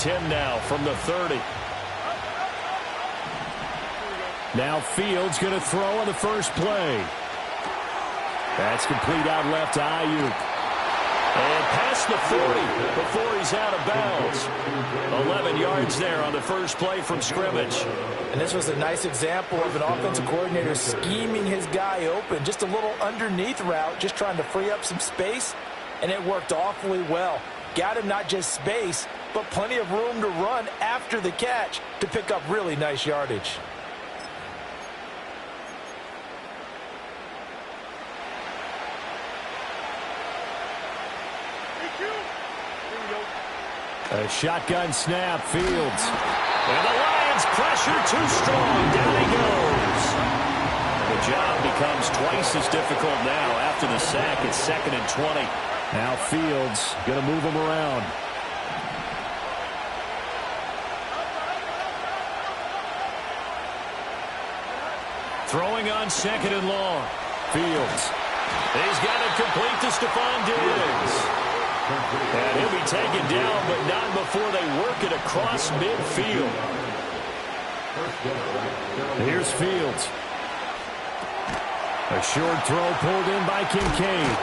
10 now from the 30. Now Fields going to throw on the first play. That's complete out left to Ayuk. And past the 40 before he's out of bounds. 11 yards there on the first play from scrimmage. And this was a nice example of an offensive coordinator scheming his guy open. Just a little underneath route, just trying to free up some space, and it worked awfully well. Got him not just space, but plenty of room to run after the catch to pick up really nice yardage. A shotgun snap, Fields. And the Lions pressure too strong. Down he goes. The job becomes twice as difficult now after the sack. It's 2nd and 20. Now Fields going to move him around. Throwing on 2nd and long. Fields. He's got it complete to Stephon Diggs. And he'll be taken down, but not before they work it across midfield. Here's Fields. A short throw pulled in by Kincaid.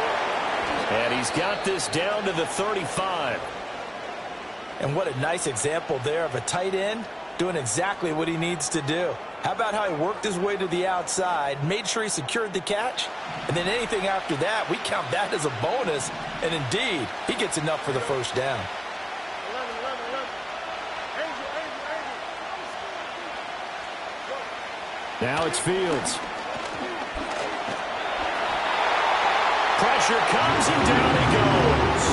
And he's got this down to the 35. And what a nice example there of a tight end doing exactly what he needs to do. How about how he worked his way to the outside, made sure he secured the catch, and then anything after that, we count that as a bonus. And indeed, he gets enough for the first down. Now it's Fields. Pressure comes and down he goes.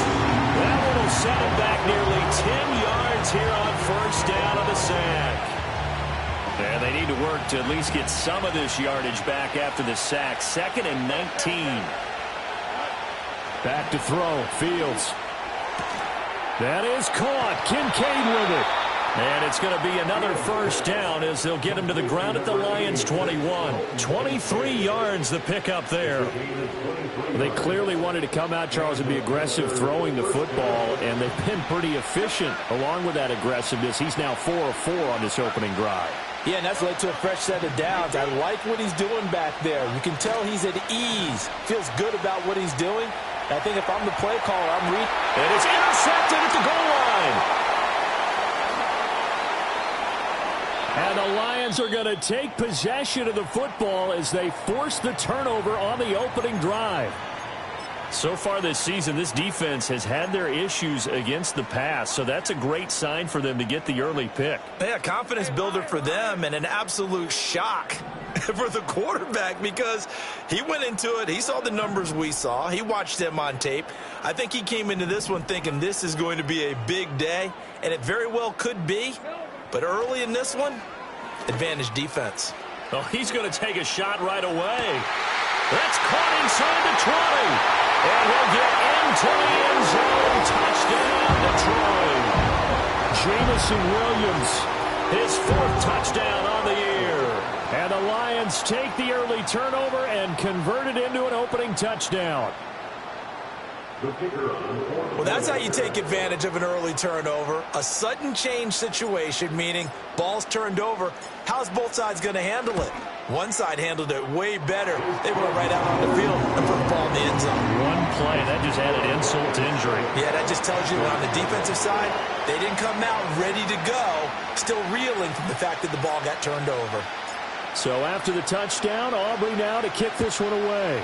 That one will set him back nearly 10 yards here on first down on the sack. And they need to work to at least get some of this yardage back after the sack. 2nd and 19. Back to throw. Fields. That is caught. Kincaid with it. And it's going to be another first down as they'll get him to the ground at the Lions' 21. 23 yards the pickup there. They clearly wanted to come out, Charles, and be aggressive throwing the football, and they've been pretty efficient along with that aggressiveness. He's now 4 of 4 on this opening drive. Yeah, and that's led to a fresh set of downs. I like what he's doing back there. You can tell he's at ease. Feels good about what he's doing. I think if I'm the play caller, I'm reading. And it's intercepted at the goal line. And the Lions are going to take possession of the football as they force the turnover on the opening drive. So far this season, this defense has had their issues against the pass, so that's a great sign for them to get the early pick. Yeah, confidence builder for them and an absolute shock for the quarterback because he went into it. He saw the numbers we saw. He watched them on tape. I think he came into this one thinking this is going to be a big day, and it very well could be. But early in this one, advantage defense. Oh, he's going to take a shot right away. That's caught inside the 20. And he'll get into the end zone. Touchdown, Detroit. Jameson Williams, his 4th touchdown on the year. And the Lions take the early turnover and convert it into an opening touchdown. Well, that's how you take advantage of an early turnover. A sudden change situation, meaning ball's turned over. How's both sides going to handle it? One side handled it way better. They went right out on the field and put the ball in the end zone. One play, that just added insult to injury. Yeah, that just tells you that on the defensive side, they didn't come out ready to go, still reeling from the fact that the ball got turned over. So after the touchdown, Aubrey now to kick this one away.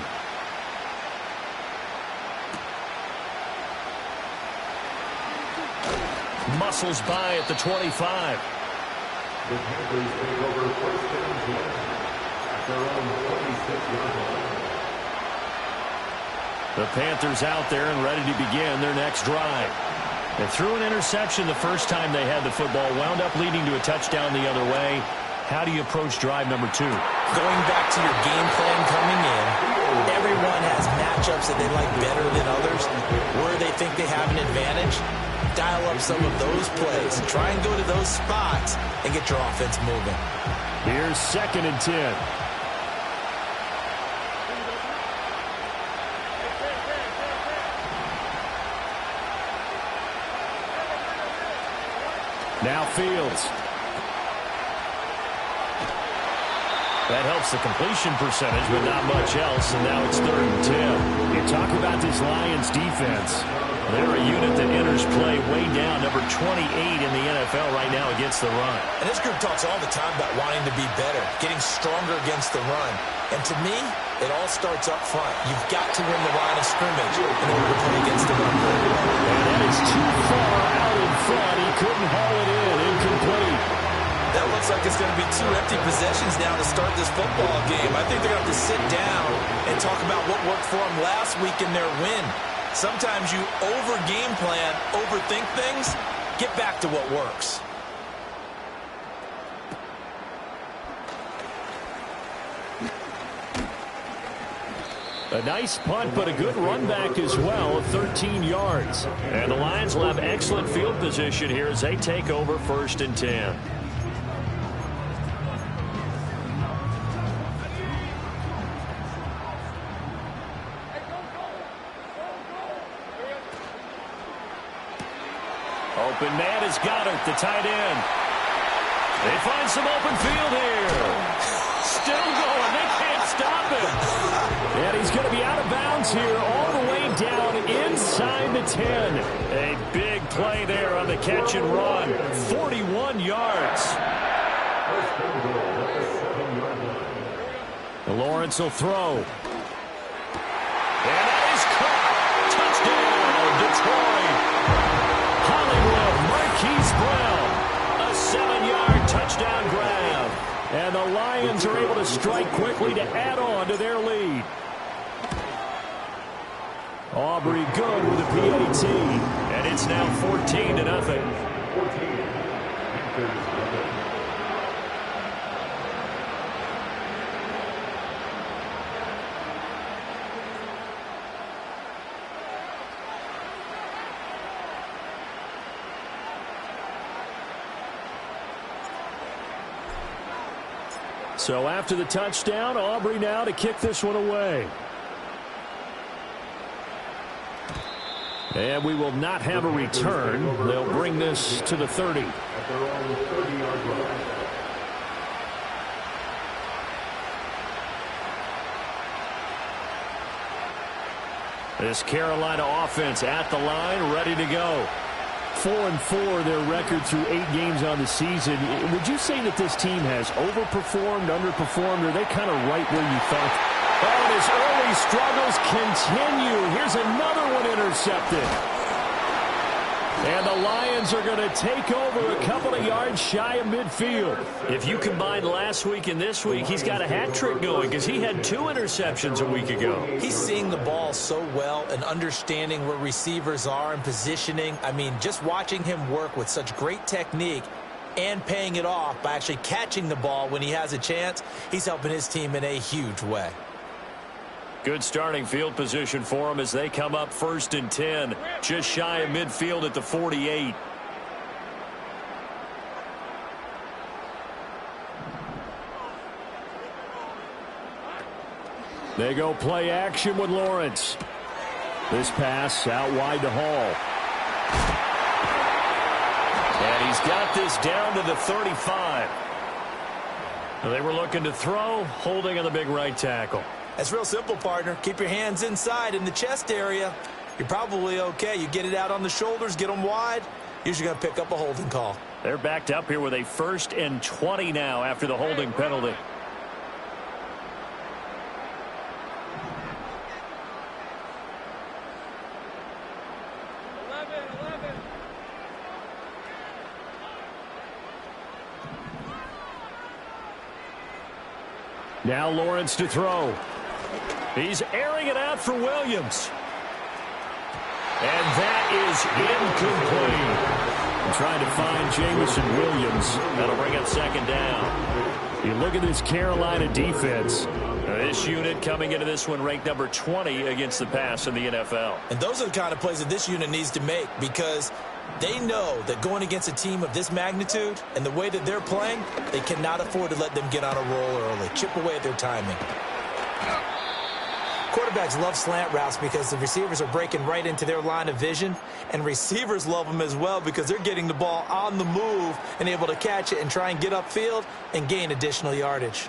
Muscles by at the 25. The Panthers take over first and 10 at their own 26-yard line. The Panthers out there and ready to begin their next drive. They threw an interception the first time they had the football, wound up leading to a touchdown the other way. How do you approach drive number 2? Going back to your game plan coming in, everyone has matchups that they like better than others, where they think they have an advantage. Dial up some of those plays. Try and go to those spots and get your offense moving. Here's 2nd and 10. Now Fields. That helps the completion percentage, but not much else, and now it's 3rd and 10. You talk about this Lions defense. They're a unit that enters play way down, number 28 in the NFL right now against the run. And this group talks all the time about wanting to be better, getting stronger against the run. And to me, it all starts up front. You've got to win the line of scrimmage in order to play against the run. And that is too far out in front. He couldn't haul it in. Incomplete. That looks like it's going to be 2 empty possessions now to start this football game. I think they're going to have to sit down and talk about what worked for them last week in their win. Sometimes you over-game plan, overthink things. Get back to what works. A nice punt, but a good run back as well of 13 yards. And the Lions will have excellent field position here as they take over 1st and 10. Open man is Goddard, the tight end. They find some open field here. Still going. They can't stop him. And he's going to be out of bounds here all the way down inside the 10. A big play there on the catch and run. 41 yards. And Lawrence will throw. And that is caught. Touchdown, Detroit. Hollywood Marquise Brown, a 7-yard touchdown grab. And the Lions are able to strike quickly to add on to their lead. Aubrey good with a PAT. And it's now 14-0. So after the touchdown, Aubrey now to kick this one away. And we will not have a return. They'll bring this to the 30. At their own 30-yard line. This Carolina offense at the line, ready to go. 4-4 their record through 8 games on the season. Would you say that this team has overperformed, underperformed, or are they kind of right where you thought? Oh, and his early struggles continue. Here's another one intercepted. And the Lions are going to take over a couple of yards shy of midfield. If you combine last week and this week, he's got a hat trick going because he had 2 interceptions a week ago. He's seeing the ball so well and understanding where receivers are and positioning. I mean, just watching him work with such great technique and paying it off by actually catching the ball when he has a chance, he's helping his team in a huge way. Good starting field position for them as they come up 1st and 10, just shy of midfield at the 48. They go play action with Lawrence. This pass out wide to Hall. And he's got this down to the 35. They were looking to throw, holding on the big right tackle. That's real simple, partner. Keep your hands inside in the chest area. You're probably okay. You get it out on the shoulders, get them wide. Usually going to pick up a holding call. They're backed up here with a 1st and 20 now after the holding penalty. Now Lawrence to throw. He's airing it out for Williams. And that is incomplete. Trying to find Jamison Williams. That'll bring up 2nd down. You look at this Carolina defense. This unit coming into this one ranked number 20 against the pass in the NFL. And those are the kind of plays that this unit needs to make because they know that going against a team of this magnitude and the way that they're playing, they cannot afford to let them get on a roll early. Chip away at their timing. Quarterbacks love slant routes because the receivers are breaking right into their line of vision, and receivers love them as well because they're getting the ball on the move and able to catch it and try and get upfield and gain additional yardage.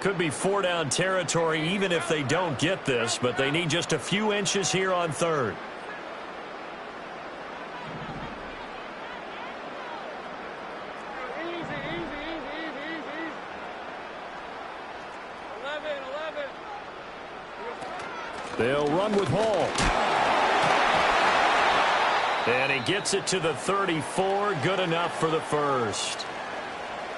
Could be 4-down territory even if they don't get this, but they need just a few inches here on third. They'll run with Hall. And he gets it to the 34. Good enough for the first.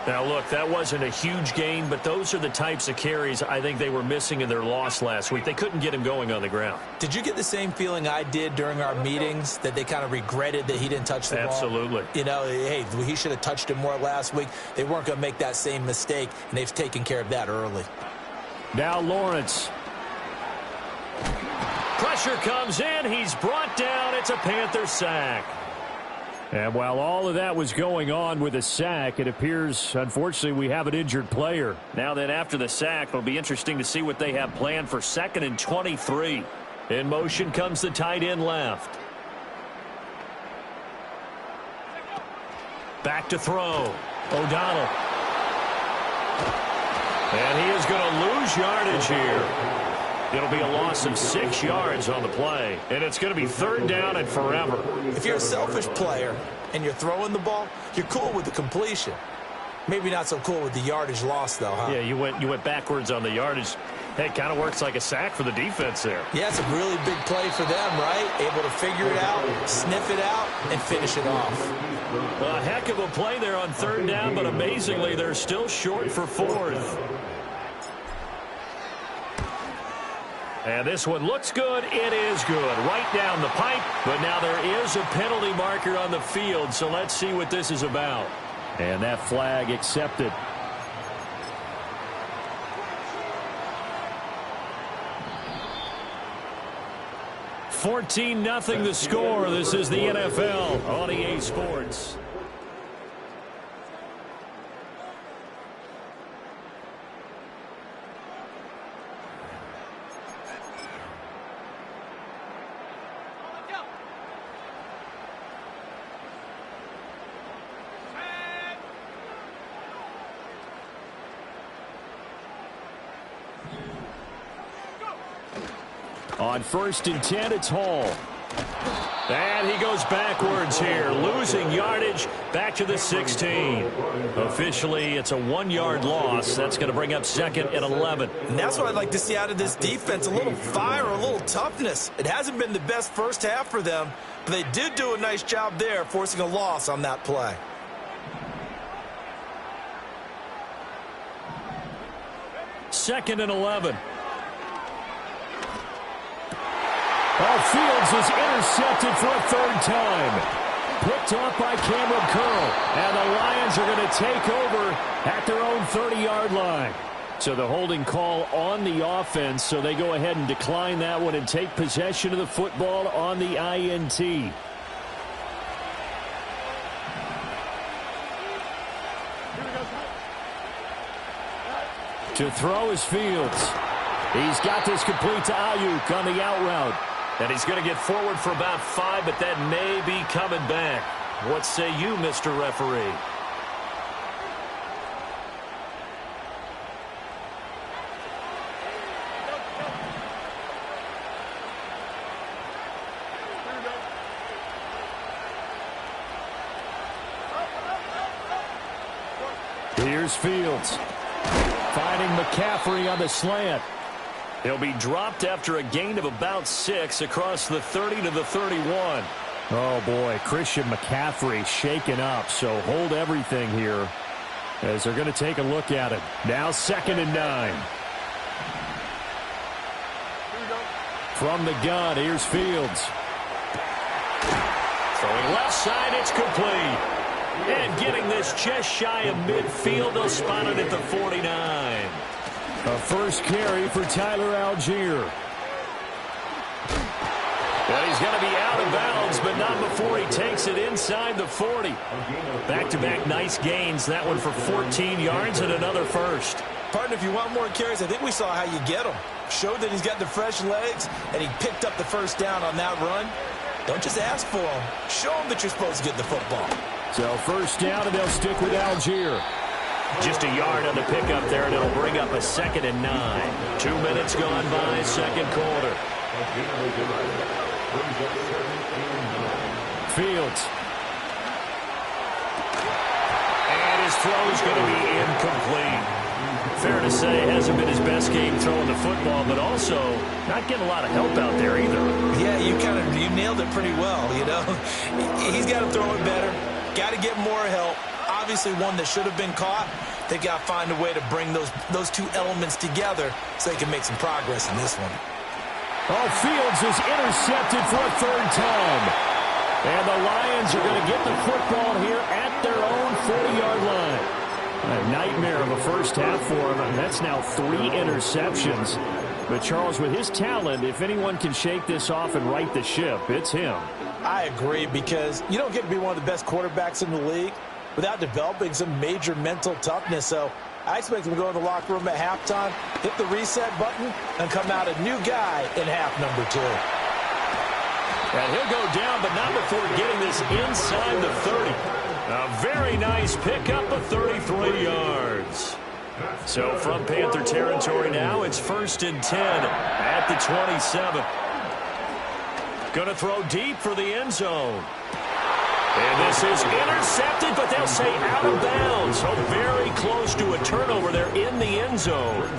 Now, look, that wasn't a huge gain, but those are the types of carries I think they were missing in their loss last week. They couldn't get him going on the ground. Did you get the same feeling I did during our meetings, that they kind of regretted that he didn't touch the ball? Absolutely. You know, hey, he should have touched it more last week. They weren't going to make that same mistake, and they've taken care of that early. Now Lawrence. Pressure comes in. He's brought down. It's a Panther sack. And while all of that was going on with a sack, it appears, unfortunately, we have an injured player. Now then, after the sack, it'll be interesting to see what they have planned for 2nd and 23. In motion comes the tight end left. Back to throw. O'Donnell. And he is going to lose yardage here. It'll be a loss of 6 yards on the play, and it's going to be 3rd down and forever. If you're a selfish player and you're throwing the ball, you're cool with the completion. Maybe not so cool with the yardage loss, though, huh? Yeah, you went backwards on the yardage. Hey, it kind of works like a sack for the defense there. Yeah, it's a really big play for them, right? Able to figure it out, sniff it out, and finish it off. A heck of a play there on 3rd down, but amazingly, they're still short for 4th. And this one looks good. It is good. Right down the pipe. But now there is a penalty marker on the field, so let's see what this is about. And that flag accepted. $14-0 the score. This is the NFL on EA Sports. On 1st and 10, it's Hall. And he goes backwards here, losing yardage back to the 16. Officially, it's a 1-yard loss. That's going to bring up 2nd and 11. And that's what I'd like to see out of this defense, a little fire, a little toughness. It hasn't been the best first half for them, but they did do a nice job there, forcing a loss on that play. Second and 11. Fields is intercepted for a 3rd time. Picked off by Cameron Curl. And the Lions are going to take over at their own 30-yard line. So the holding call on the offense, so they go ahead and decline that one and take possession of the football on the INT. To throw is Fields. He's got this complete to Ayuk on the out route. And he's going to get forward for about 5, but that may be coming back. What say you, Mr. Referee? Here's Fields. Finding McCaffrey on the slant. He'll be dropped after a gain of about 6 across the 30 to the 31. Oh, boy, Christian McCaffrey shaken up, so hold everything here as they're going to take a look at it. Now 2nd and 9. From the gun, here's Fields. Throwing left side, it's complete. And getting this just shy of midfield, they'll spot it at the 49. A first carry for Tyler Algier. And he's going to be out of bounds, but not before he takes it inside the 40. Back-to-back nice gains. That one for 14 yards and another first. Partner, if you want more carries, I think we saw how you get them. Showed that he's got the fresh legs, and he picked up the first down on that run. Don't just ask for them. Show them that you're supposed to get the football. So first down, and they'll stick with Algier. Just a yard on the pickup there, and it'll bring up a 2nd and 9. 2 minutes gone by, second quarter. Fields. And his throw is going to be incomplete. Fair to say, hasn't been his best game throwing the football, but also not getting a lot of help out there either. Yeah, you nailed it pretty well, you know. He's got to throw it better. Got to get more help. Obviously one that should have been caught. They got to find a way to bring those two elements together so they can make some progress in this one. Oh, Fields is intercepted for a 3rd time. And the Lions are going to get the football here at their own 40-yard line. A nightmare of a first half for him, and that's now 3 interceptions. But Charles, with his talent, if anyone can shake this off and right the ship, it's him. I agree, because you don't get to be one of the best quarterbacks in the league without developing some major mental toughness. So I expect him to go in the locker room at halftime, hit the reset button, and come out a new guy in half number 2. And he'll go down, but not before getting this inside the 30. A very nice pickup of 33 yards. So from Panther territory now, it's 1st and 10 at the 27. Going to throw deep for the end zone. And this is intercepted, but they'll say out of bounds. So very close to a turnover there in the end zone.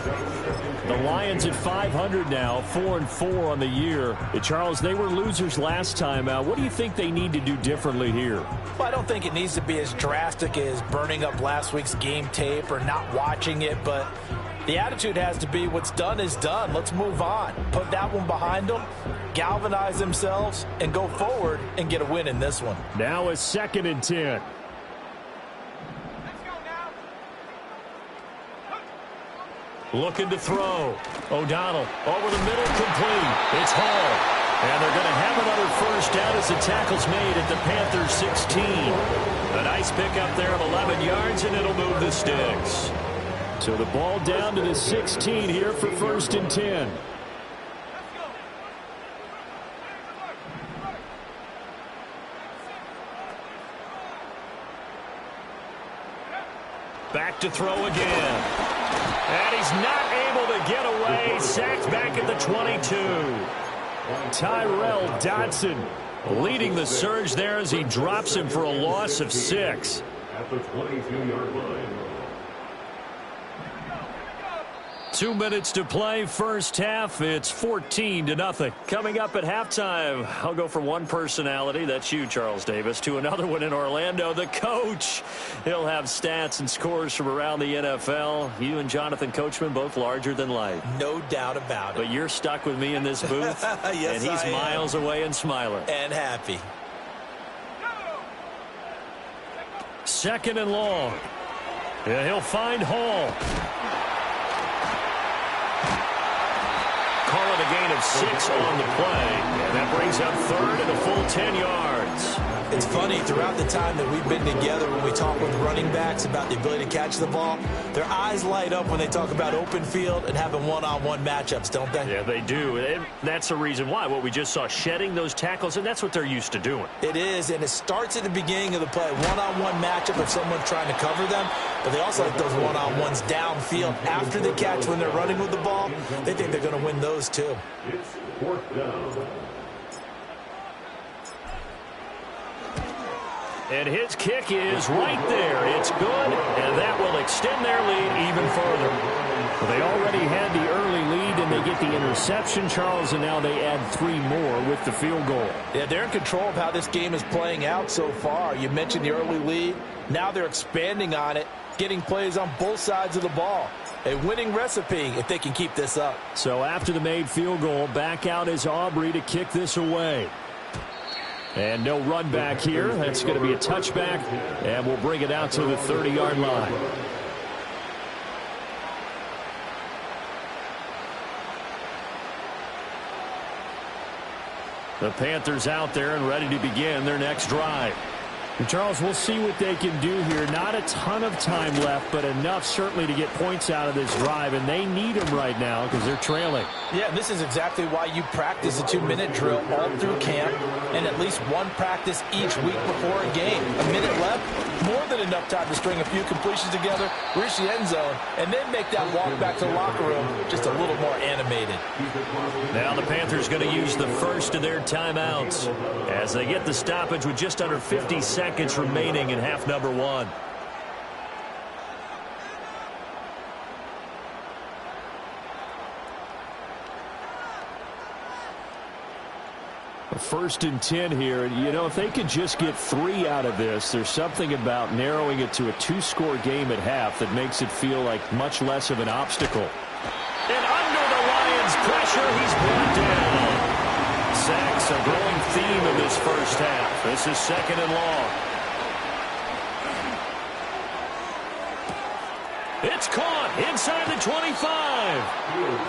The Lions at 500 now, 4-4 on the year. Charles, they were losers last time out. What do you think they need to do differently here? Well, I don't think it needs to be as drastic as burning up last week's game tape or not watching it, but the attitude has to be what's done is done. Let's move on. Put that one behind them, galvanize themselves, and go forward and get a win in this one. Now a 2nd and 10. Looking to throw. O'Donnell over the middle, complete. It's Hall. And they're going to have another first down as the tackle's made at the Panthers 16. A nice pickup there of 11 yards, and it'll move the sticks. So the ball down to the 16 here for 1st and 10. Back to throw again. And he's not able to get away. Sacked back at the 22. Tyrell Dodson leading the surge there as he drops him for a loss of 6. At the 22-yard line. 2 minutes to play, first half. It's 14-0. Coming up at halftime, I'll go from one personality, that's you, Charles Davis, to another one in Orlando, the coach. He'll have stats and scores from around the NFL. You and Jonathan Coachman, both larger than life. No doubt about it. But you're stuck with me in this booth, yes, and he's miles away and smiling. And happy. 2nd and long. Yeah, he'll find Hall. Call it a gain of 6 on the play. And that brings up 3rd and a full 10 yards. It's funny, throughout the time that we've been together, when we talk with running backs about the ability to catch the ball, their eyes light up when they talk about open field and having one-on-one matchups, don't they? Yeah, they do. And that's the reason why. What we just saw, shedding those tackles, and that's what they're used to doing. It is, and it starts at the beginning of the play. One-on-one matchup if someone's trying to cover them, but they also like those one-on-ones downfield after the catch when they're running with the ball. They think they're going to win those too. It's 4th down. And his kick is right there. It's good, and that will extend their lead even further. Well, they already had the early lead, and they get the interception, Charles, and now they add 3 more with the field goal. Yeah, they're in control of how this game is playing out so far. You mentioned the early lead. Now they're expanding on it, getting plays on both sides of the ball. A winning recipe if they can keep this up. So after the made field goal, back out is Aubrey to kick this away. And no run back here. That's going to be a touchback, and we'll bring it out to the 30-yard line. The Panthers out there and ready to begin their next drive. And Charles, we'll see what they can do here. Not a ton of time left, but enough certainly to get points out of this drive, and they need them right now because they're trailing. Yeah, this is exactly why you practice a 2-minute drill all through camp and at least one practice each week before a game. A minute left, more than enough time to string a few completions together, reach the end zone, and then make that walk back to the locker room just a little more animated. Now the Panthers going to use the first of their timeouts as they get the stoppage with just under 50 seconds remaining in half number one. First and 10 here. You know, if they could just get 3 out of this, there's something about narrowing it to a 2-score game at half that makes it feel like much less of an obstacle. And under the Lions' pressure, he's brought down. Sacks, a growing theme of this first half. This is second and long. It's caught inside the 25.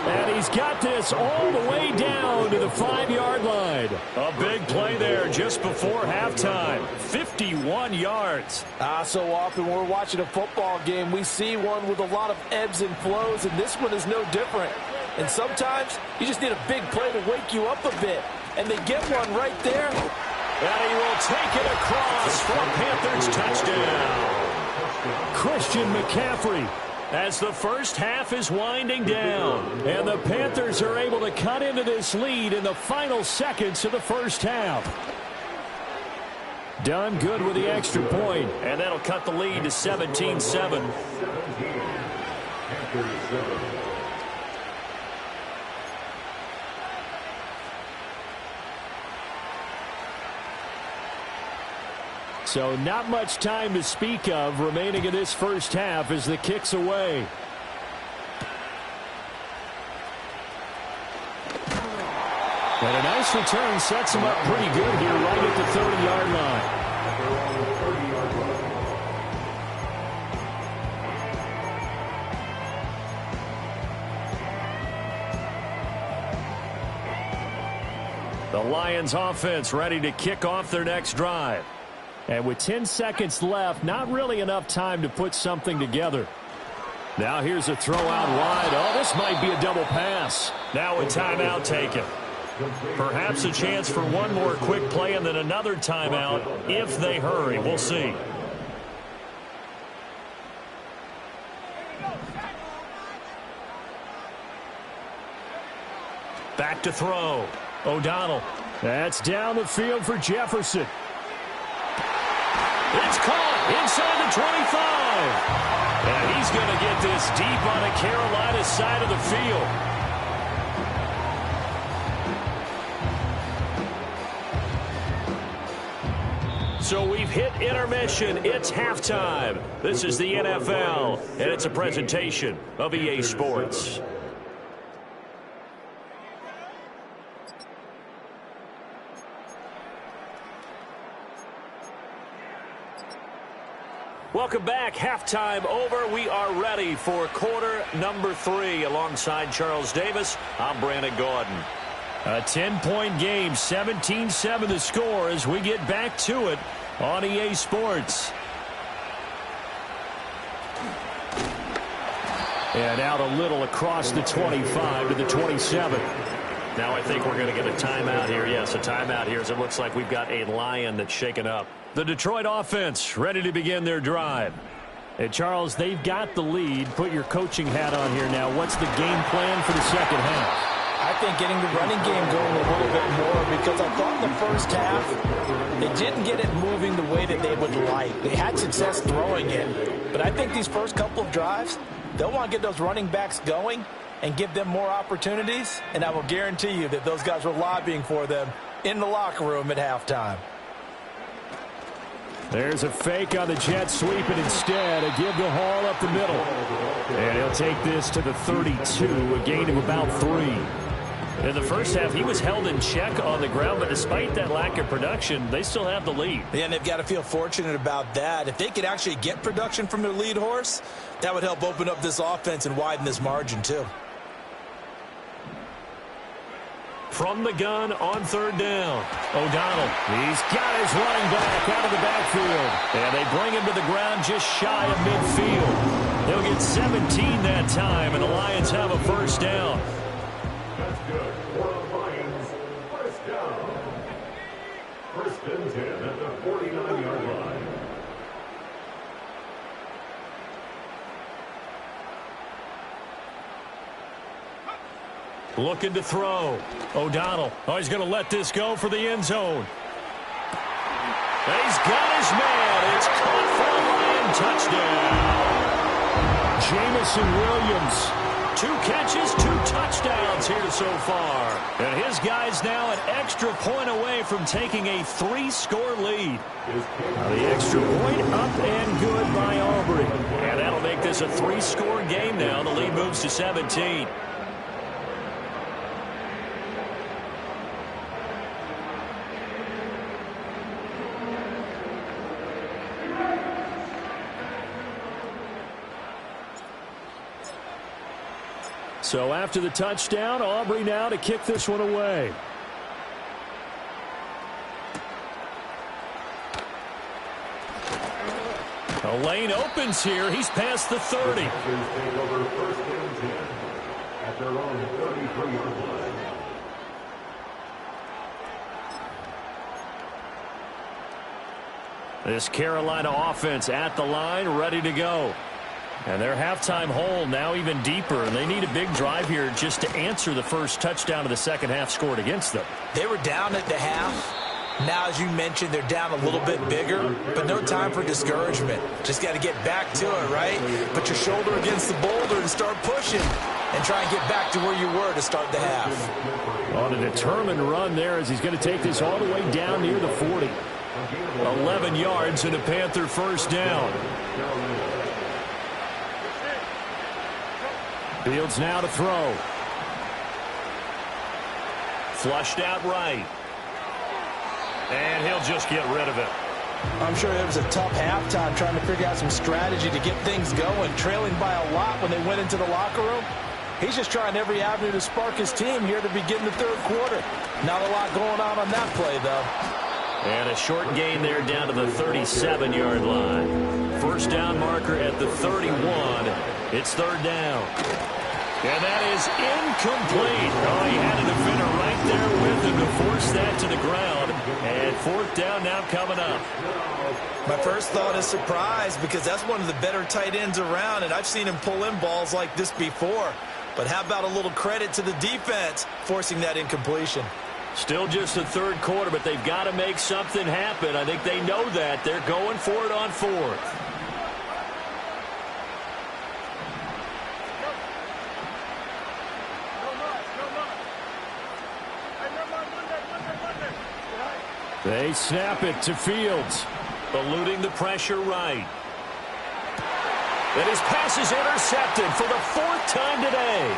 And he's got this all the way down to the 5-yard line. A big play there just before halftime. 51 yards. So often when we're watching a football game, we see one with a lot of ebbs and flows, and this one is no different. And sometimes you just need a big play to wake you up a bit. And they get one right there. And he will take it across for a Panthers touchdown. Christian McCaffrey, as the first half is winding down. And the Panthers are able to cut into this lead in the final seconds of the first half. Done good with the extra point, and that'll cut the lead to 17-7. So not much time to speak of remaining in this first half as the kick's away. And a nice return sets him up pretty good here right at the 30-yard line. The Lions offense ready to kick off their next drive. And with 10 seconds left, not really enough time to put something together. Now here's a throw out wide. Oh, this might be a double pass. Now a timeout taken. Perhaps a chance for one more quick play and then another timeout if they hurry. We'll see. Back to throw. O'Donnell. That's down the field for Jefferson. It's caught inside the 25. And he's going to get this deep on the Carolina side of the field. So we've hit intermission. It's halftime. This is the NFL, and it's a presentation of EA Sports. Welcome back. Halftime over. We are ready for quarter number 3. Alongside Charles Davis, I'm Brandon Gaudin. A 10-point game, 17-7 the score as we get back to it on EA Sports. And out a little across the 25 to the 27. Now I think we're going to get a timeout here. Yes, a timeout here as it looks like we've got a Lion that's shaken up. The Detroit offense ready to begin their drive. And Charles, they've got the lead. Put your coaching hat on here now. What's the game plan for the second half? I think getting the running game going a little bit more, because I thought in the first half they didn't get it moving the way that they would like. They had success throwing it. But I think these first couple of drives, they'll want to get those running backs going and give them more opportunities. And I will guarantee you that those guys were lobbying for them in the locker room at halftime. There's a fake on the jet sweep, and instead a give the Hall up the middle. And he'll take this to the 32, a gain of about 3. In the first half, he was held in check on the ground, but despite that lack of production, they still have the lead. Yeah, and they've got to feel fortunate about that. If they could actually get production from their lead horse, that would help open up this offense and widen this margin too. From the gun on third down. O'Donnell, he's got his running back out of the backfield. And they bring him to the ground just shy of midfield. They'll get 17 that time, and the Lions have a first down. That's good for the Lions. First down. First and 10 at the 49-yard line. Looking to throw. O'Donnell. Oh, he's going to let this go for the end zone. And he's got his man. It's caught for a Lion touchdown. Jamison Williams. 2 catches, 2 touchdowns here so far. And his guy's now an extra point away from taking a 3-score lead. Now the extra point up and good by Aubrey. And that'll make this a 3-score game now. The lead moves to 17. So after the touchdown, Aubrey now to kick this one away. A lane opens here. He's past the 30. Take over first and 10 at their own 33-yard line. This Carolina offense at the line, ready to go. And their halftime hole now even deeper, and they need a big drive here just to answer the first touchdown of the second half scored against them. They were down at the half. Now, as you mentioned, they're down a little bit bigger, but no time for discouragement. Just got to get back to it, right? Put your shoulder against the boulder and start pushing and try and get back to where you were to start the half. On a determined run there as he's going to take this all the way down near the 40. 11 yards and a Panther first down. Fields now to throw. Flushed out right. And he'll just get rid of it. I'm sure it was a tough halftime trying to figure out some strategy to get things going, trailing by a lot when they went into the locker room. He's just trying every avenue to spark his team here to begin the third quarter. Not a lot going on that play, though. And a short gain there down to the 37-yard line. First down marker at the 31. It's third down. And that is incomplete. Oh, he had a defender right there with him to force that to the ground. And fourth down now coming up. My first thought is surprise because that's one of the better tight ends around, and I've seen him pull in balls like this before. But how about a little credit to the defense forcing that incompletion? Still just the third quarter, but they've got to make something happen. I think they know that. They're going for it on fourth. They snap it to Fields. Eluding the pressure right. And his pass is intercepted for the 4th time today.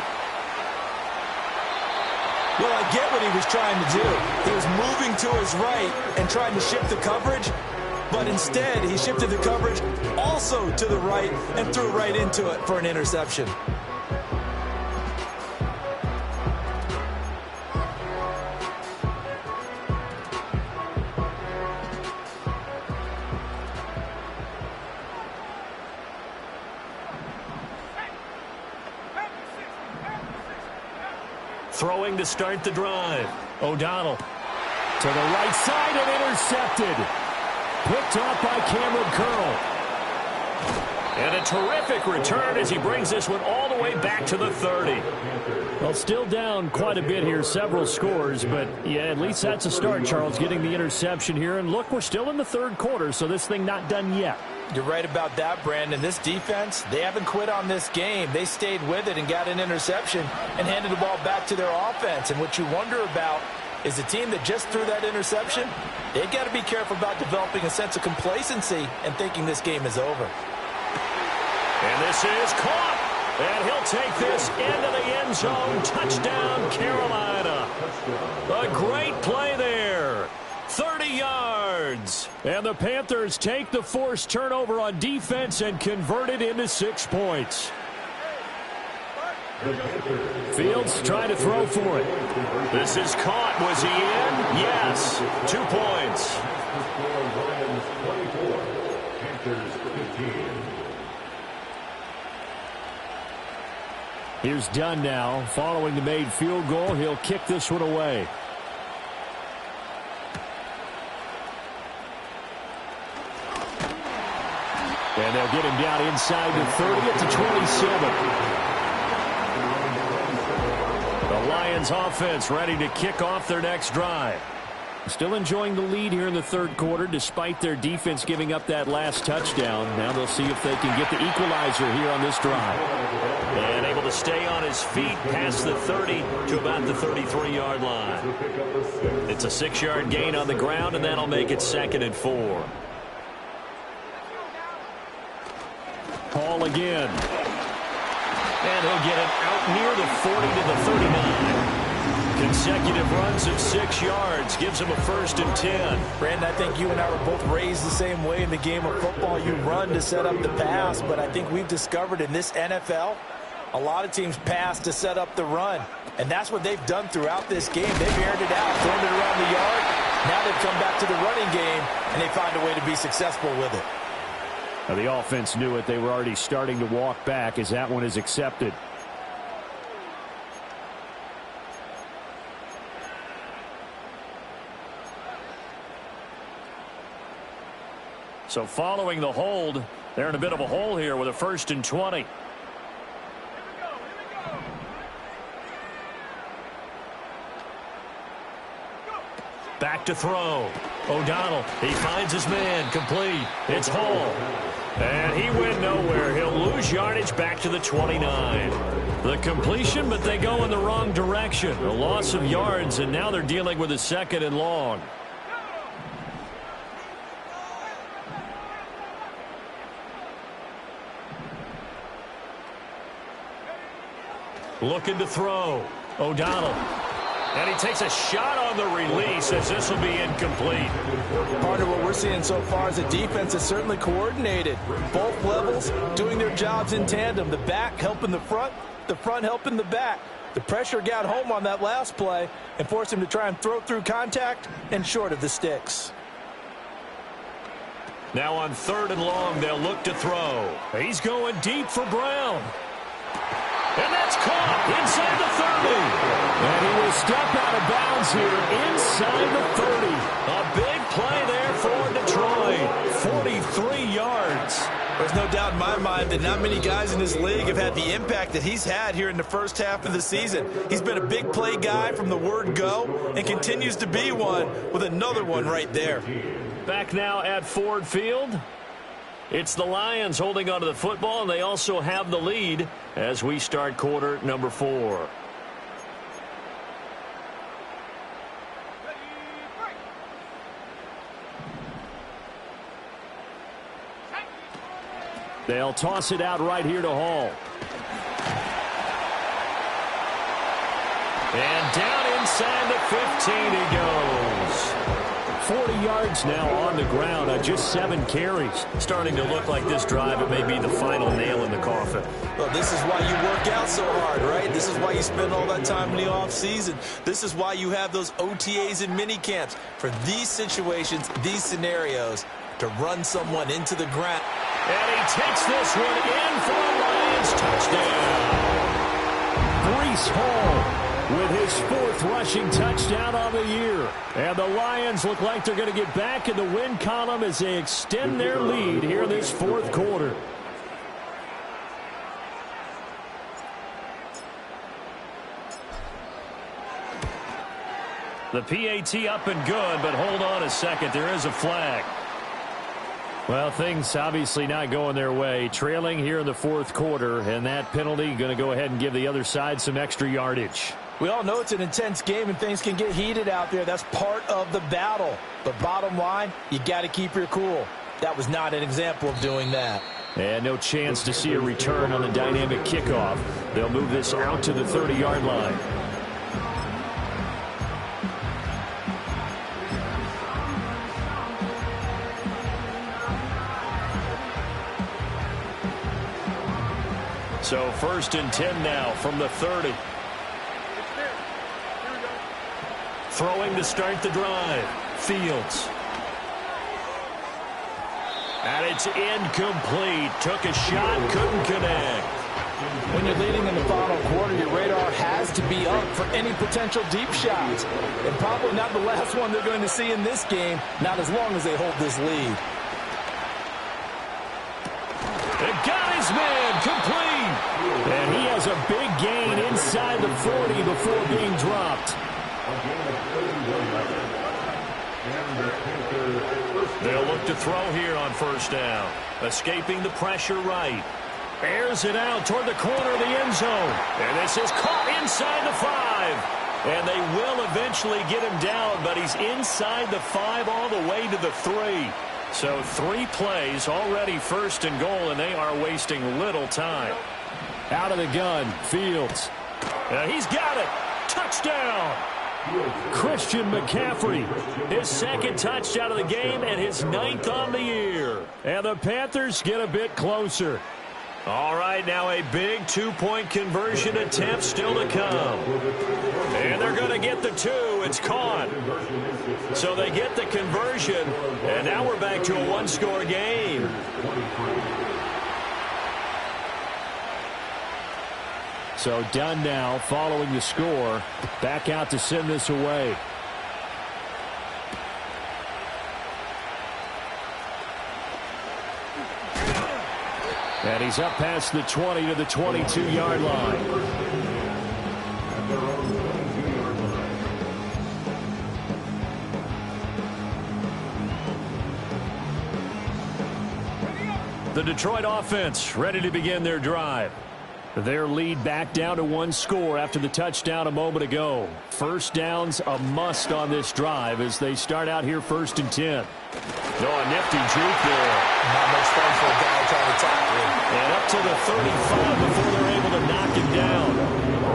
Well, I get what he was trying to do. He was moving to his right and trying to shift the coverage, but instead he shifted the coverage also to the right and threw right into it for an interception. Throwing to start the drive. O'Donnell to the right side and intercepted. Picked off by Cameron Curl. And a terrific return as he brings this one all the way back to the 30. Well, still down quite a bit here, several scores, but yeah, at least that's a start, Charles, getting the interception here. And look, we're still in the third quarter, so this thing not done yet. You're right about that, Brandon. This defense, they haven't quit on this game. They stayed with it and got an interception and handed the ball back to their offense. And what you wonder about is the team that just threw that interception, they've got to be careful about developing a sense of complacency and thinking this game is over. And this is caught. And he'll take this into the end zone. Touchdown, Carolina. A great play there. 30 yards. And the Panthers take the forced turnover on defense and convert it into 6 points. Fields trying to throw for it. This is caught. Was he in? Yes. 2 points. Lions 24, Panthers 15. Here's Dunn now. Following the made field goal, he'll kick this one away. And they'll get him down inside the 30 at the 27. The Lions offense ready to kick off their next drive. Still enjoying the lead here in the third quarter despite their defense giving up that last touchdown. Now they'll see if they can get the equalizer here on this drive. And able to stay on his feet past the 30 to about the 33-yard line. It's a 6-yard gain on the ground, and that'll make it 2nd and 4. Hall again. And he'll get it out near the 40 to the 39. Consecutive runs of 6 yards gives him a 1st and 10. Brandon, I think you and I were both raised the same way in the game of football. You run to set up the pass, but I think we've discovered in this NFL, a lot of teams pass to set up the run. And that's what they've done throughout this game. They've aired it out, thrown it around the yard. Now they've come back to the running game, and they find a way to be successful with it. Now the offense knew it. They were already starting to walk back as that one is accepted. So following the hold, they're in a bit of a hole here with a 1st and 20. Back to throw. O'Donnell, he finds his man, complete. It's Hall. And he went nowhere. He'll lose yardage back to the 29. The completion, but they go in the wrong direction. A loss of yards, and now they're dealing with a 2nd and long. Looking to throw. O'Donnell. And he takes a shot on the release as this will be incomplete. Part of what we're seeing so far is the defense is certainly coordinated. Both levels doing their jobs in tandem. The back helping the front helping the back. The pressure got home on that last play and forced him to try and throw through contact and short of the sticks. Now on 3rd and long, they'll look to throw. He's going deep for Brown. And that's caught inside the 30. And he will step out of bounds here inside the 30. A big play there for Detroit. 43 yards. There's no doubt in my mind that not many guys in this league have had the impact that he's had here in the first half of the season. He's been a big play guy from the word go and continues to be one with another one right there. Back now at Ford Field. It's the Lions holding onto the football, and they also have the lead as we start quarter number 4. They'll toss it out right here to Hall. And down inside the 15 he goes. 40 yards now on the ground on just 7 carries. Starting to look like this drive, it may be the final nail in the coffin. Well, this is why you work out so hard, right? This is why you spend all that time in the offseason. This is why you have those OTAs and mini camps for these situations, these scenarios, to run someone into the ground. And he takes this one in for a Lions touchdown. Breece Hall with his 4th rushing touchdown on the year. And the Lions look like they're going to get back in the win column as they extend their lead here in this 4th quarter. The PAT up and good, but hold on a second. There is a flag. Well, things obviously not going their way. Trailing here in the 4th quarter, and that penalty going to go ahead and give the other side some extra yardage. We all know it's an intense game and things can get heated out there. That's part of the battle. But bottom line, you got to keep your cool. That was not an example of doing that. And no chance to see a return on the dynamic kickoff. They'll move this out to the 30-yard line. So 1st and 10 now from the 30. Throwing to start the drive. Fields. And it's incomplete. Took a shot, couldn't connect. When you're leading in the final quarter, your radar has to be up for any potential deep shots. And probably not the last one they're going to see in this game, not as long as they hold this lead. It got his man complete. And he has a big gain inside the 40 before being dropped. They'll look to throw here on 1st down. Escaping the pressure right. Airs it out toward the corner of the end zone. And this is caught inside the 5. And they will eventually get him down, but he's inside the 5 all the way to the 3. So 3 plays, already 1st and goal, and they are wasting little time. Out of the gun, Fields. He's got it. Touchdown. Christian McCaffrey, his 2nd touchdown of the game and his 9th on the year. And the Panthers get a bit closer. All right, now a big 2-point conversion attempt still to come. And they're going to get the 2. It's caught. So they get the conversion, and now we're back to a 1-score game. So done now following the score. Back out to send this away. And he's up past the 20 to the 22-yard line. The Detroit offense ready to begin their drive. Their lead back down to 1 score after the touchdown a moment ago. 1st downs a must on this drive as they start out here 1st and 10. Oh, a nifty juke there. Not much fun for a guy trying to tackle him. And up to the 35 before they're able to knock him down.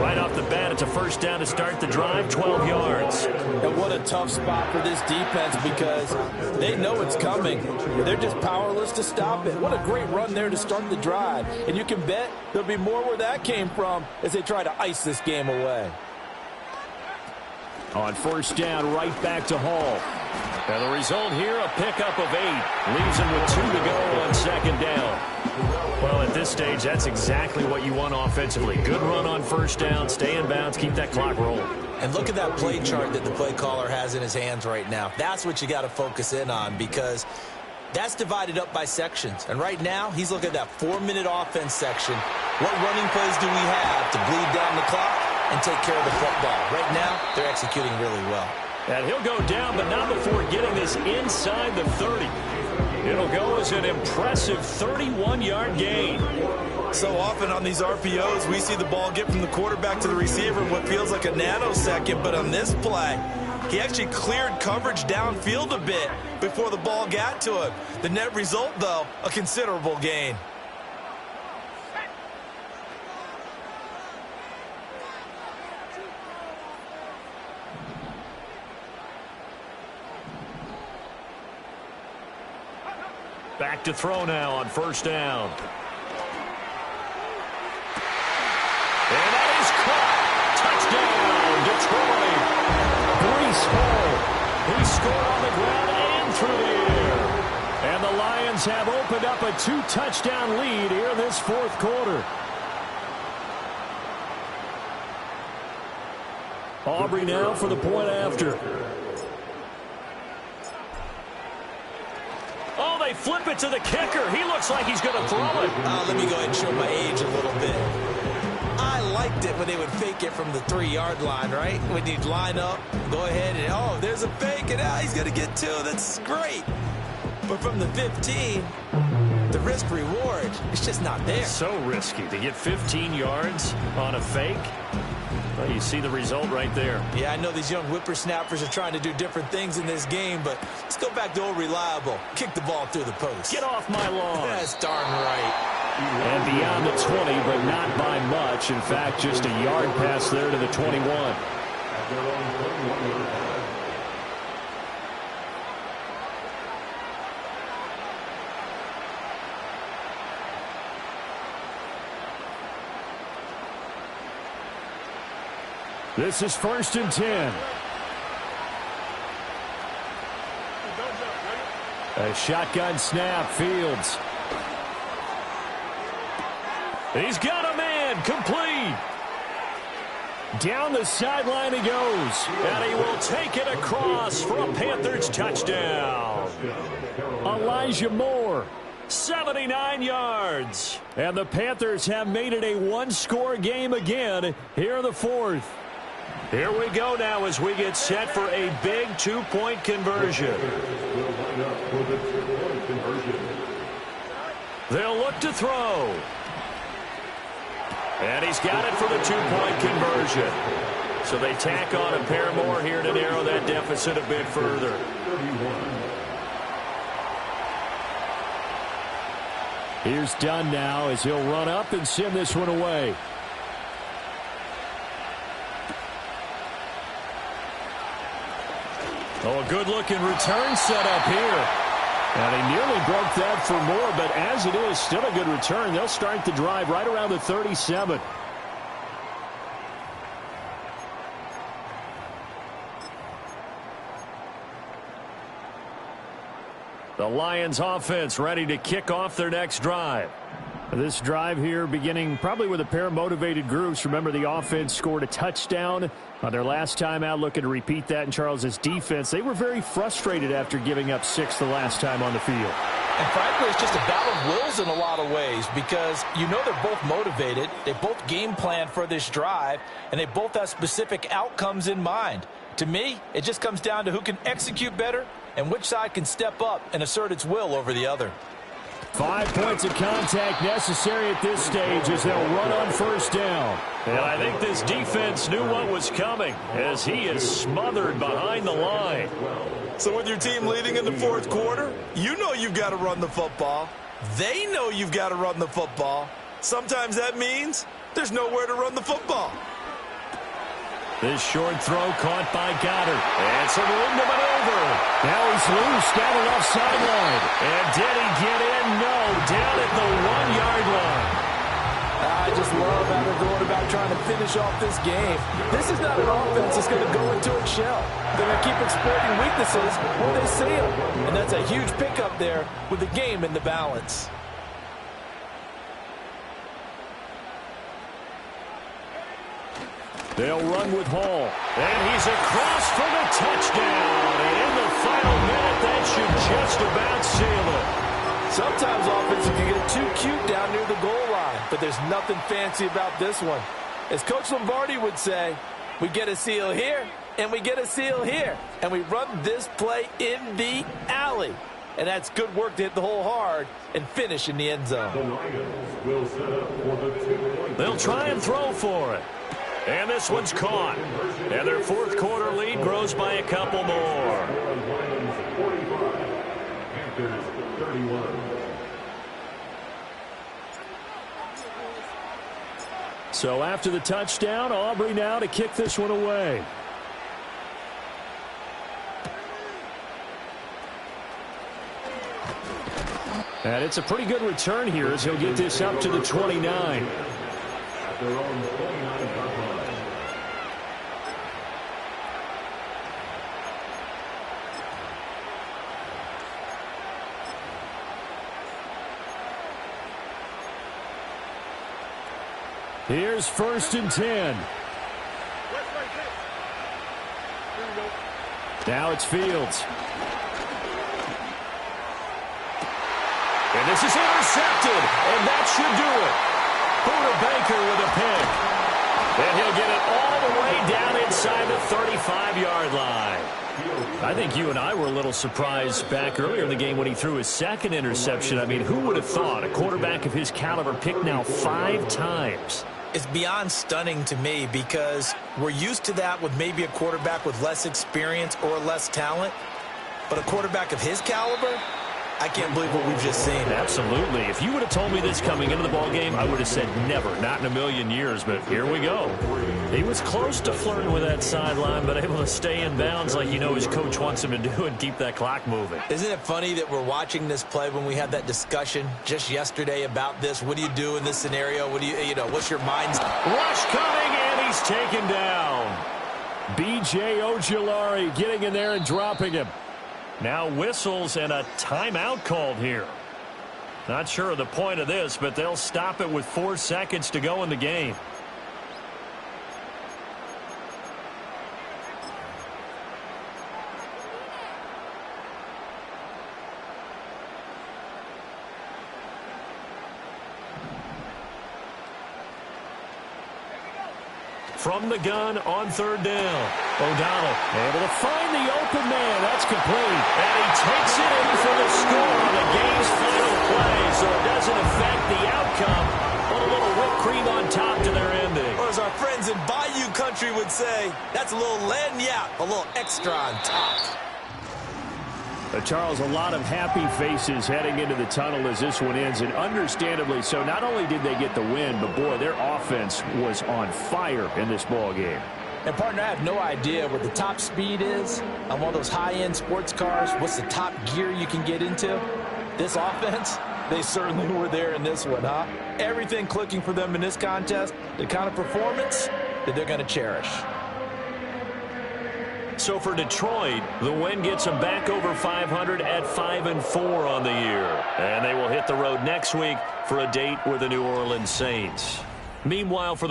Right off the bat, it's a 1st down to start the drive, 12 yards. And what a tough spot for this defense because they know it's coming. They're just powerless to stop it. What a great run there to start the drive. And you can bet there'll be more where that came from as they try to ice this game away. On 1st down, right back to Hall. And the result here, a pickup of 8. Leaves him with 2 to go on 2nd down. Well, at this stage, that's exactly what you want offensively. Good run on 1st down, stay in bounds, keep that clock rolling. And look at that play chart that the play caller has in his hands right now. That's what you got to focus in on because that's divided up by sections. And right now, he's looking at that 4-minute offense section. What running plays do we have to bleed down the clock and take care of the football? Right now, they're executing really well. And he'll go down, but not before getting this inside the 30. It'll go as an impressive 31-yard gain. So often on these RPOs, we see the ball get from the quarterback to the receiver in what feels like a nanosecond. But on this play, he actually cleared coverage downfield a bit before the ball got to him. The net result, though, a considerable gain. Back to throw now on 1st down. And that is caught. Touchdown, Detroit. Breece Hall. He scored on the ground and through the air. And the Lions have opened up a 2-touchdown lead here in this 4th quarter. Aubrey now for the point after. Oh, they flip it to the kicker. He looks like he's going to throw it. Let me go ahead and show my age a little bit. I liked it when they would fake it from the 3-yard line, right? When you'd line up, go ahead and, oh, there's a fake, and he's going to get 2. That's great. But from the 15, the risk-reward, it's just not there. So risky to get 15 yards on a fake. Well, you see the result right there. Yeah, I know these young whippersnappers are trying to do different things in this game, but let's go back to old reliable. Kick the ball through the post. Get off my lawn. That's darn right. And beyond the 20, but not by much. In fact, just a yard pass there to the 21. This is 1st and 10. A shotgun snap, Fields. He's got a man, complete. Down the sideline he goes, and he will take it across for a Panthers touchdown. Elijah Moore, 79 yards. And the Panthers have made it a one-score game again here in the fourth. Here we go now as we get set for a big two-point conversion. They'll look to throw. And he's got it for the two-point conversion. So they tack on a pair more here to narrow that deficit a bit further. Here's Dunn now as he'll run up and send this one away. Oh, a good-looking return set up here. And he nearly broke that for more, but as it is, still a good return. They'll start the drive right around the 37. The Lions offense ready to kick off their next drive. This drive here beginning probably with a pair of motivated groups. Remember, the offense scored a touchdown on their last time out, looking to repeat that in Charles's defense. They were very frustrated after giving up 6 the last time on the field. And frankly, it's just a battle of wills in a lot of ways because you know they're both motivated. They both game plan for this drive, and they both have specific outcomes in mind. To me, it just comes down to who can execute better and which side can step up and assert its will over the other. 5 points of contact necessary at this stage as they'll run on first down. And I think this defense knew what was coming as he is smothered behind the line. So with your team leading in the fourth quarter, you know you've got to run the football. They know you've got to run the football. Sometimes that means there's nowhere to run the football. This short throw caught by Goddard. And some room to maneuver. Now he's loose down the left sideline. And did he get in? No. Down at the 1-yard line. I just love how they're going about trying to finish off this game. This is not an offense that's going to go into its shell. They're going to keep exploiting weaknesses where they see them. And that's a huge pickup there with the game in the balance. They'll run with Hall. And he's across for the touchdown. And in the final minute, that should just about seal it. Sometimes offense can get too cute down near the goal line, but there's nothing fancy about this one. As Coach Lombardi would say, we get a seal here, and we get a seal here. And we run this play in the alley. And that's good work to hit the hole hard and finish in the end zone. The Lions will set up for the 2-point. They'll try and throw for it. And this one's caught. And their fourth quarter lead grows by a couple more. Lions 45, Panthers 31. So after the touchdown, Aubrey now to kick this one away. And it's a pretty good return here as he'll get this up to the 29. At their own 29-yard line. Here's 1st and 10. Now it's Fields. And this is intercepted, and that should do it. Buda Baker with a pick. And he'll get it all the way down inside the 35-yard line. I think you and I were a little surprised back earlier in the game when he threw his second interception. I mean, who would have thought a quarterback of his caliber picked now 5 times? It's beyond stunning to me because we're used to that with maybe a quarterback with less experience or less talent. But a quarterback of his caliber, I can't believe what we've just seen. Absolutely. If you would have told me this coming into the ballgame, I would have said never, not in a million years, but here we go. He was close to flirting with that sideline, but able to stay in bounds like you know his coach wants him to do and keep that clock moving. Isn't it funny that we're watching this play when we had that discussion just yesterday about this? What do you do in this scenario? What do you know, what's your mindset? Rush coming, and And he's taken down. B.J. Ojulari getting in there and dropping him. Now whistles and a timeout called here. Not sure of the point of this, but they'll stop it with 4 seconds to go in the game. From the gun on 3rd down. O'Donnell able to find the open man. That's complete. And he takes it in for the score on the game's final play. So it doesn't affect the outcome. But a little whipped cream on top to their ending. Or as our friends in Bayou Country would say, that's a little lagniappe, a little extra on top. Charles, a lot of happy faces heading into the tunnel as this one ends, and understandably so. Not only did they get the win, but, boy, their offense was on fire in this ball game. And, partner, I have no idea what the top speed is on one of those high-end sports cars. What's the top gear you can get into? This offense, they certainly were there in this one, huh? Everything clicking for them in this contest, the kind of performance that they're going to cherish. So for Detroit, the win gets them back over 500 at 5-4 on the year. And they will hit the road next week for a date with the New Orleans Saints. Meanwhile, for the